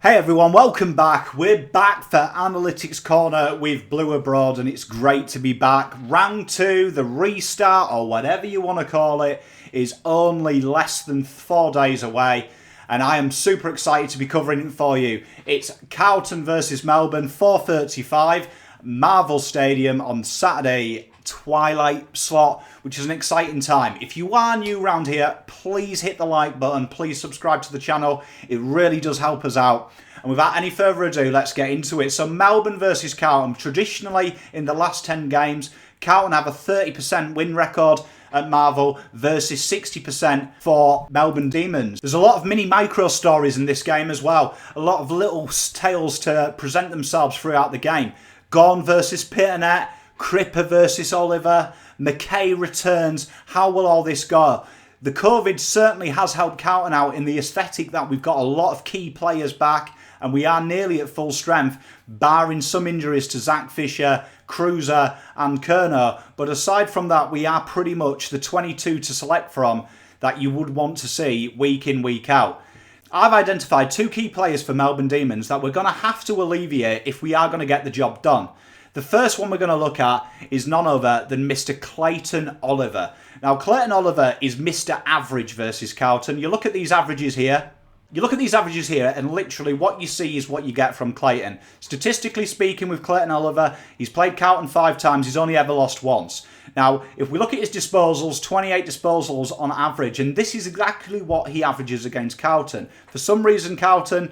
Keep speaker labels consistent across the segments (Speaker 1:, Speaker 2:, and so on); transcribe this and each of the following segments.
Speaker 1: Hey everyone, welcome back. We're back for Analytics Corner with Blue Abroad and it's great to be back. Round 2, the restart or whatever you want to call it, is only less than 4 days away and I am super excited to be covering it for you. It's Carlton versus Melbourne, 4:35, Marvel Stadium on Saturday twilight slot, which is an exciting time. If you are new around here, please hit the like button, please subscribe to the channel, it really does help us out. And without any further ado, let's get into it. So Melbourne versus Carlton. Traditionally in the last 10 games, Carlton have a 30% win record at Marvel versus 60% for Melbourne Demons. There's a lot of mini micro stories in this game as well, a lot of little tales to present themselves throughout the game. Gawn versus Pitternet, Cripper versus Oliver, McKay returns. How will all this go? The COVID certainly has helped Carlton out in the aesthetic that we've got a lot of key players back and we are nearly at full strength, barring some injuries to Zach Fisher, Cruiser and Kerno. But aside from that, we are pretty much the 22 to select from that you would want to see week in, week out. I've identified 2 key players for Melbourne Demons that we're going to have to alleviate if we are going to get the job done. The first one we're going to look at is none other than Mr. Clayton Oliver. Now, Clayton Oliver is Mr. Average versus Carlton. You look at these averages here. And literally what you see is what you get from Clayton. Statistically speaking, with Clayton Oliver, he's played Carlton 5 times. He's only ever lost once. Now, if we look at his disposals, 28 disposals on average, and this is exactly what he averages against Carlton. For some reason, Carlton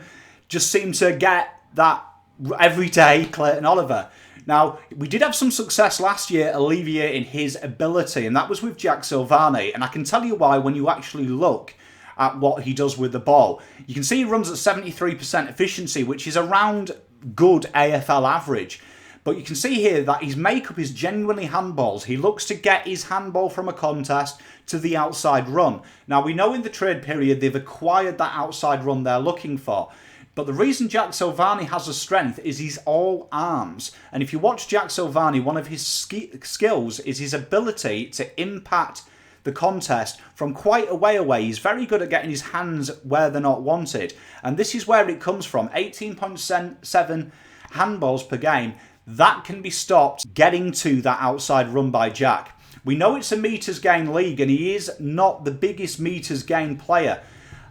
Speaker 1: just seem to get that everyday Clayton Oliver. Now, we did have some success last year alleviating his ability, and that was with Jack Silvani. And I can tell you why when you actually look at what he does with the ball. You can see he runs at 73% efficiency, which is around good AFL average. But you can see here that his makeup is genuinely handballs. He looks to get his handball from a contest to the outside run. Now, we know in the trade period they've acquired that outside run they're looking for. But the reason Jack Silvani has a strength is he's all arms. And if you watch Jack Silvani, one of his skills is his ability to impact the contest from quite a way away. He's very good at getting his hands where they're not wanted. And this is where it comes from. 18.7 handballs per game. That can be stopped getting to that outside run by Jack. We know it's a metres gain league and he is not the biggest metres gain player.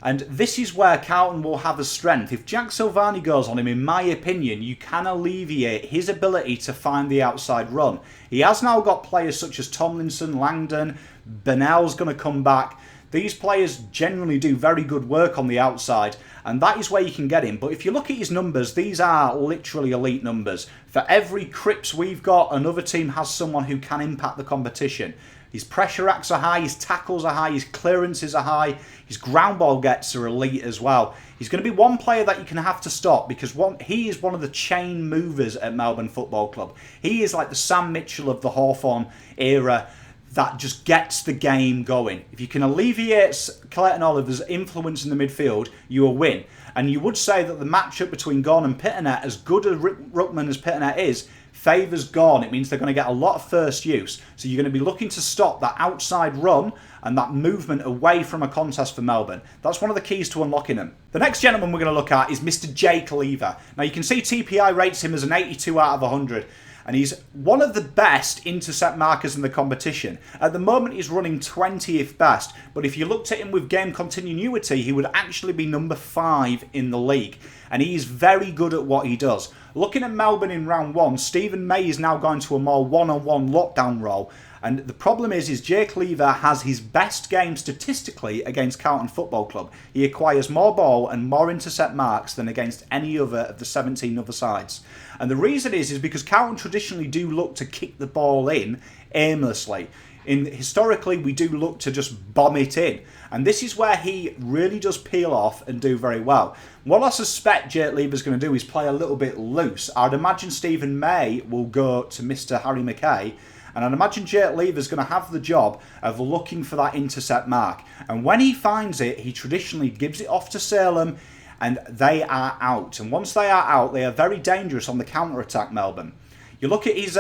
Speaker 1: And this is where Carlton will have a strength. If Jack Silvani goes on him, in my opinion, you can alleviate his ability to find the outside run. He has now got players such as Tomlinson, Langdon, Bennell's going to come back. These players generally do very good work on the outside, and that is where you can get him. But if you look at his numbers, these are literally elite numbers. For every Crips we've got, another team has someone who can impact the competition. His pressure acts are high, his tackles are high, his clearances are high, his ground ball gets are elite as well. He's going to be one player that you can have to stop because he is one of the chain movers at Melbourne Football Club. He is like the Sam Mitchell of the Hawthorn era that just gets the game going. If you can alleviate Clayton Oliver's influence in the midfield, you will win. And you would say that the matchup between Gawn and Pitternet, as good as Ruckman as Pitternet is, favours Gawn. It means they're going to get a lot of first use. So you're going to be looking to stop that outside run and that movement away from a contest for Melbourne. That's one of the keys to unlocking them. The next gentleman we're going to look at is Mr. Jaycee Cleaver. Now you can see TPI rates him as an 82 out of 100. And he's one of the best intercept markers in the competition. At the moment, he's running 20th best. But if you looked at him with game continuity, he would actually be number 5 in the league. And he's very good at what he does. Looking at Melbourne in round 1, Stephen May is now going to a more one-on-one lockdown role. And the problem is Jaycee Cleaver has his best game statistically against Carlton Football Club. He acquires more ball and more intercept marks than against any other of the 17 other sides. And the reason is because Carlton traditionally do look to kick the ball in aimlessly. Historically, we do look to just bomb it in. And this is where he really does peel off and do very well. What I suspect Jaycee Cleaver's going to do is play a little bit loose. I'd imagine Stephen May will go to Mr. Harry McKay. And I'd imagine Jaycee Cleaver's going to have the job of looking for that intercept mark. And when he finds it, he traditionally gives it off to Salem and they are out. And once they are out, they are very dangerous on the counter-attack, Melbourne. You look at his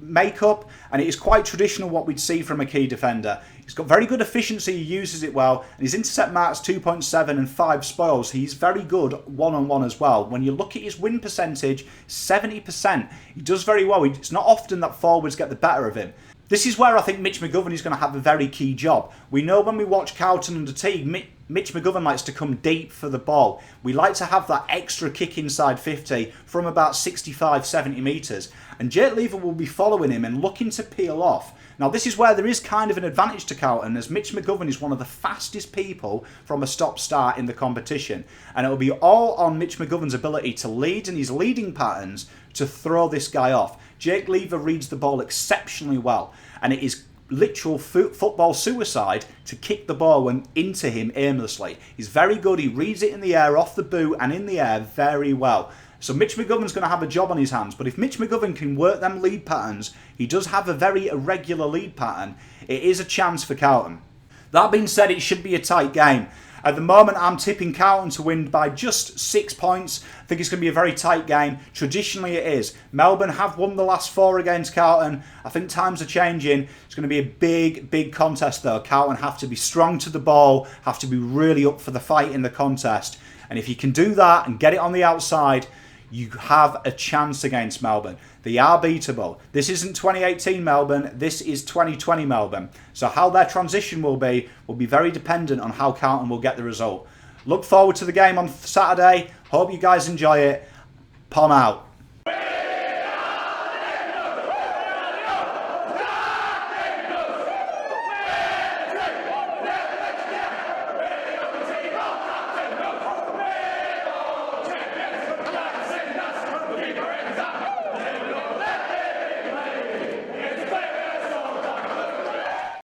Speaker 1: makeup, and it is quite traditional what we'd see from a key defender. He's got very good efficiency, he uses it well, and his intercept mark's 2.7 and 5 spoils. He's very good one-on-one as well. When you look at his win percentage, 70%. He does very well. It's not often that forwards get the better of him. This is where I think Mitch McGovern is going to have a very key job. We know when we watch Carlton under Teague, Mitch McGovern likes to come deep for the ball. We like to have that extra kick inside 50 from about 65, 70 metres. And Jaycee Cleaver will be following him and looking to peel off. Now this is where there is kind of an advantage to Carlton, as Mitch McGovern is one of the fastest people from a stop-start in the competition. And it will be all on Mitch McGovern's ability to lead and his leading patterns to throw this guy off. Jaycee Cleaver reads the ball exceptionally well, and it is literal football suicide to kick the ball into him aimlessly. He's very good. He reads it in the air, off the boot, and in the air very well. So Mitch McGovern's going to have a job on his hands, but if Mitch McGovern can work them lead patterns, he does have a very irregular lead pattern, it is a chance for Carlton. That being said, it should be a tight game. At the moment, I'm tipping Carlton to win by just 6 points. I think it's going to be a very tight game. Traditionally, it is. Melbourne have won the last 4 against Carlton. I think times are changing. It's going to be a big, big contest, though. Carlton have to be strong to the ball, have to be really up for the fight in the contest. And if you can do that and get it on the outside, you have a chance against Melbourne. They are beatable. This isn't 2018 Melbourne, this is 2020 Melbourne. So how their transition will be very dependent on how Carlton will get the result. Look forward to the game on Saturday. Hope you guys enjoy it. Pom out.